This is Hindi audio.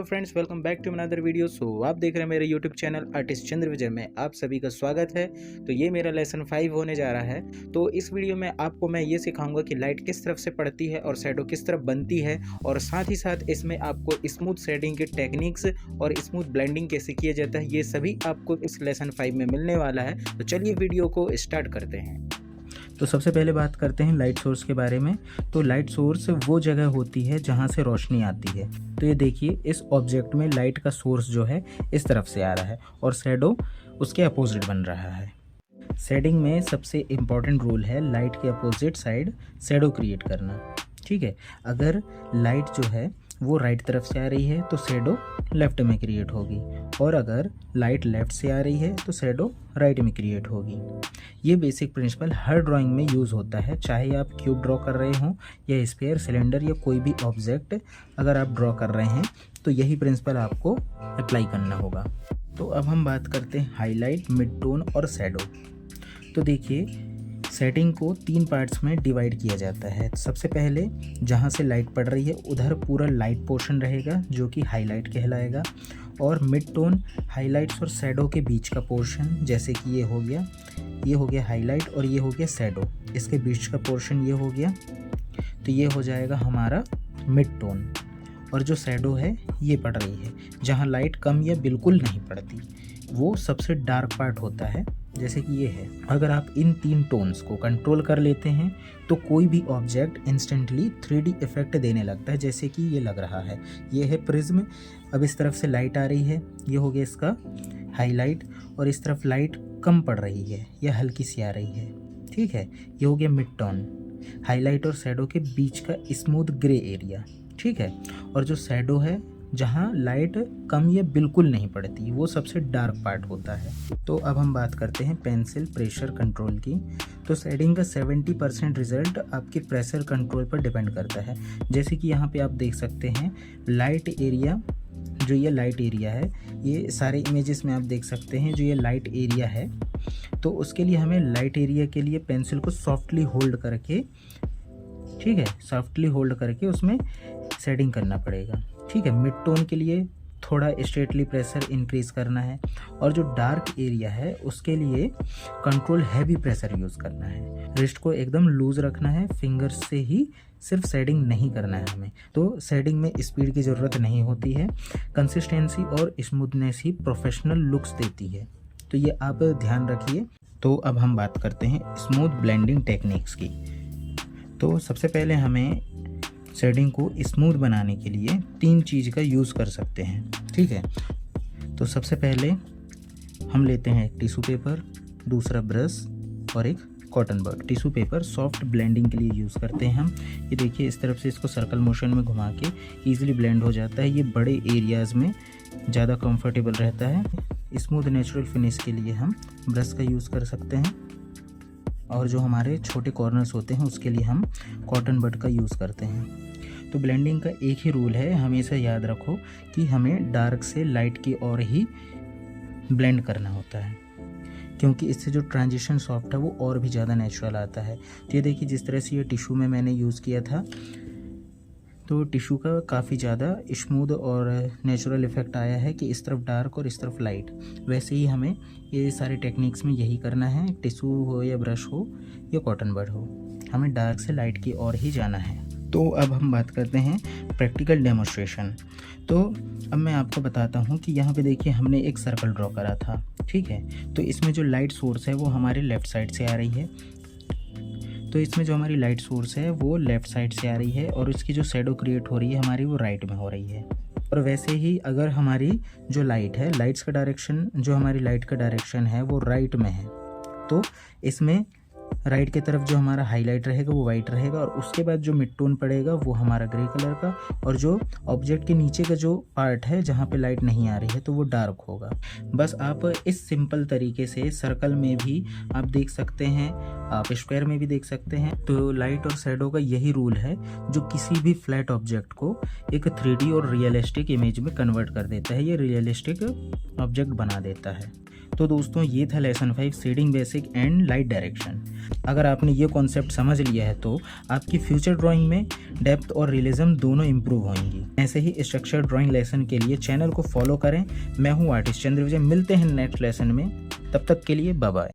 Friends, welcome back to another video. आप देख रहे हैं मेरे YouTube channel artist Chandra Vijay में आप सभी का स्वागत है। तो ये मेरा लेसन 5 होने जा रहा है। तो इस वीडियो में आपको मैं ये सिखाऊंगा कि लाइट किस तरफ से पड़ती है और शैडो किस तरफ बनती है, और साथ ही साथ इसमें आपको स्मूथ शेडिंग के टेक्निक्स और स्मूथ ब्लेंडिंग कैसे किया जाता है, ये सभी आपको इस लेसन 5 में मिलने वाला है। तो चलिए वीडियो को स्टार्ट करते हैं। तो सबसे पहले बात करते हैं लाइट सोर्स के बारे में। तो लाइट सोर्स वो जगह होती है जहाँ से रोशनी आती है। तो ये देखिए, इस ऑब्जेक्ट में लाइट का सोर्स जो है इस तरफ से आ रहा है और शैडो उसके अपोजिट बन रहा है। शेडिंग में सबसे इम्पॉर्टेंट रूल है लाइट के अपोजिट साइड शैडो क्रिएट करना। ठीक है, अगर लाइट जो है वो राइट तरफ से आ रही है तो शैडो लेफ्ट में क्रिएट होगी, और अगर लाइट लेफ्ट से आ रही है तो शैडो राइट में क्रिएट होगी। ये बेसिक प्रिंसिपल हर ड्राइंग में यूज़ होता है, चाहे आप क्यूब ड्रॉ कर रहे हों या स्फीयर, सिलेंडर या कोई भी ऑब्जेक्ट अगर आप ड्रॉ कर रहे हैं तो यही प्रिंसिपल आपको अप्लाई करना होगा। तो अब हम बात करते हैं हाईलाइट, मिड टोन और शैडो। तो देखिए, सेटिंग को 3 पार्ट्स में डिवाइड किया जाता है। सबसे पहले जहाँ से लाइट पड़ रही है उधर पूरा लाइट पोर्शन रहेगा जो कि हाईलाइट कहलाएगा, और मिड टोन हाईलाइट्स और शैडो के बीच का पोर्शन, जैसे कि ये हो गया हाईलाइट और ये हो गया शैडो, इसके बीच का पोर्शन ये हो गया, तो ये हो जाएगा हमारा मिड टोन। और जो शैडो है ये पड़ रही है जहाँ लाइट कम या बिल्कुल नहीं पड़ती, वो सबसे डार्क पार्ट होता है, जैसे कि ये है। अगर आप इन 3 टोन्स को कंट्रोल कर लेते हैं तो कोई भी ऑब्जेक्ट इंस्टेंटली 3D इफेक्ट देने लगता है, जैसे कि ये लग रहा है। ये है प्रिज्म, अब इस तरफ से लाइट आ रही है, ये हो गया इसका हाईलाइट, और इस तरफ लाइट कम पड़ रही है या हल्की सी आ रही है। ठीक है, ये हो गया मिड टोन, हाईलाइट और शैडो के बीच का स्मूथ ग्रे एरिया। ठीक है, और जो शैडो है जहाँ लाइट कम या बिल्कुल नहीं पड़ती, वो सबसे डार्क पार्ट होता है। तो अब हम बात करते हैं पेंसिल प्रेशर कंट्रोल की। तो शेडिंग का 70% रिजल्ट आपके प्रेशर कंट्रोल पर डिपेंड करता है। जैसे कि यहाँ पे आप देख सकते हैं लाइट एरिया, जो ये लाइट एरिया है, ये सारे इमेजेस में आप देख सकते हैं जो ये लाइट एरिया है। तो उसके लिए हमें लाइट एरिया के लिए पेंसिल को सॉफ्टली होल्ड करके, ठीक है, सॉफ्टली होल्ड करके उसमें शेडिंग करना पड़ेगा। ठीक है, मिड टोन के लिए थोड़ा स्ट्रेटली प्रेशर इंक्रीज करना है, और जो डार्क एरिया है उसके लिए कंट्रोल हैवी प्रेशर यूज़ करना है। रिस्ट को एकदम लूज रखना है, फिंगर्स से ही सिर्फ शेडिंग नहीं करना है हमें। तो शेडिंग में स्पीड की ज़रूरत नहीं होती है, कंसिस्टेंसी और स्मूथनेस ही प्रोफेशनल लुक्स देती है। तो ये आप ध्यान रखिए। तो अब हम बात करते हैं स्मूथ ब्लेंडिंग टेक्निक्स की। तो सबसे पहले हमें शेडिंग को स्मूथ बनाने के लिए 3 चीज़ का यूज़ कर सकते हैं। ठीक है, तो सबसे पहले हम लेते हैं एक टिश्यू पेपर, दूसरा ब्रश और एक कॉटन बड। टिश्यू पेपर सॉफ्ट ब्लेंडिंग के लिए यूज़ करते हैं हम। ये देखिए, इस तरफ से इसको सर्कल मोशन में घुमा के ईजिली ब्लेंड हो जाता है। ये बड़े एरियाज़ में ज़्यादा कंफर्टेबल रहता है। स्मूथ नेचुरल फिनिश के लिए हम ब्रश का यूज़ कर सकते हैं, और जो हमारे छोटे कॉर्नर्स होते हैं उसके लिए हम कॉटन बड का यूज़ करते हैं। तो ब्लेंडिंग का एक ही रूल है, हमेशा याद रखो कि हमें डार्क से लाइट की ओर ही ब्लेंड करना होता है, क्योंकि इससे जो ट्रांजिशन सॉफ्ट है वो और भी ज़्यादा नेचुरल आता है। तो ये देखिए, जिस तरह से ये टिश्यू में मैंने यूज़ किया था, तो टिश्यू का काफ़ी ज़्यादा स्मूथ और नेचुरल इफेक्ट आया है कि इस तरफ डार्क और इस तरफ लाइट। वैसे ही हमें ये सारे टेक्निक्स में यही करना है, टिश्यू हो या ब्रश हो या कॉटन बड हो, हमें डार्क से लाइट की ओर ही जाना है। तो अब हम बात करते हैं प्रैक्टिकल डेमोन्स्ट्रेशन। तो अब मैं आपको बताता हूँ कि यहाँ पे देखिए, हमने एक सर्कल ड्रॉ करा था। ठीक है, तो इसमें जो लाइट सोर्स है वो हमारे लेफ़्ट साइड से आ रही है। तो इसमें जो हमारी लाइट सोर्स है वो लेफ़्ट साइड से आ रही है, और उसकी जो शैडो क्रिएट हो रही है हमारी, वो राइट में हो रही है। और वैसे ही अगर हमारी जो लाइट है, लाइट्स का डायरेक्शन, जो हमारी लाइट का डायरेक्शन है वो राइट में है, तो इसमें राइट की तरफ जो हमारा हाईलाइट रहेगा वो वाइट रहेगा, और उसके बाद जो मिड टोन पड़ेगा वो हमारा ग्रे कलर का, और जो ऑब्जेक्ट के नीचे का जो पार्ट है जहाँ पे लाइट नहीं आ रही है तो वो डार्क होगा। बस आप इस सिंपल तरीके से सर्कल में भी आप देख सकते हैं, आप स्क्वायर में भी देख सकते हैं। तो लाइट और शैडो का यही रूल है जो किसी भी फ्लैट ऑब्जेक्ट को एक 3D और रियलिस्टिक इमेज में कन्वर्ट कर देता है, ये रियलिस्टिक ऑब्जेक्ट बना देता है। तो दोस्तों, ये था lesson 5 shading basic and light direction. अगर आपने ये कॉन्सेप्ट समझ लिया है तो आपकी फ्यूचर ड्राइंग में डेप्थ और रियलिज्म दोनों इम्प्रूव होंगी। ऐसे ही स्ट्रक्चर ड्राइंग लेसन के लिए चैनल को फॉलो करें। मैं हूँ आर्टिस्ट चंद्र विजय। मिलते हैं नेक्स्ट लेसन में, तब तक के लिए बाय बाय।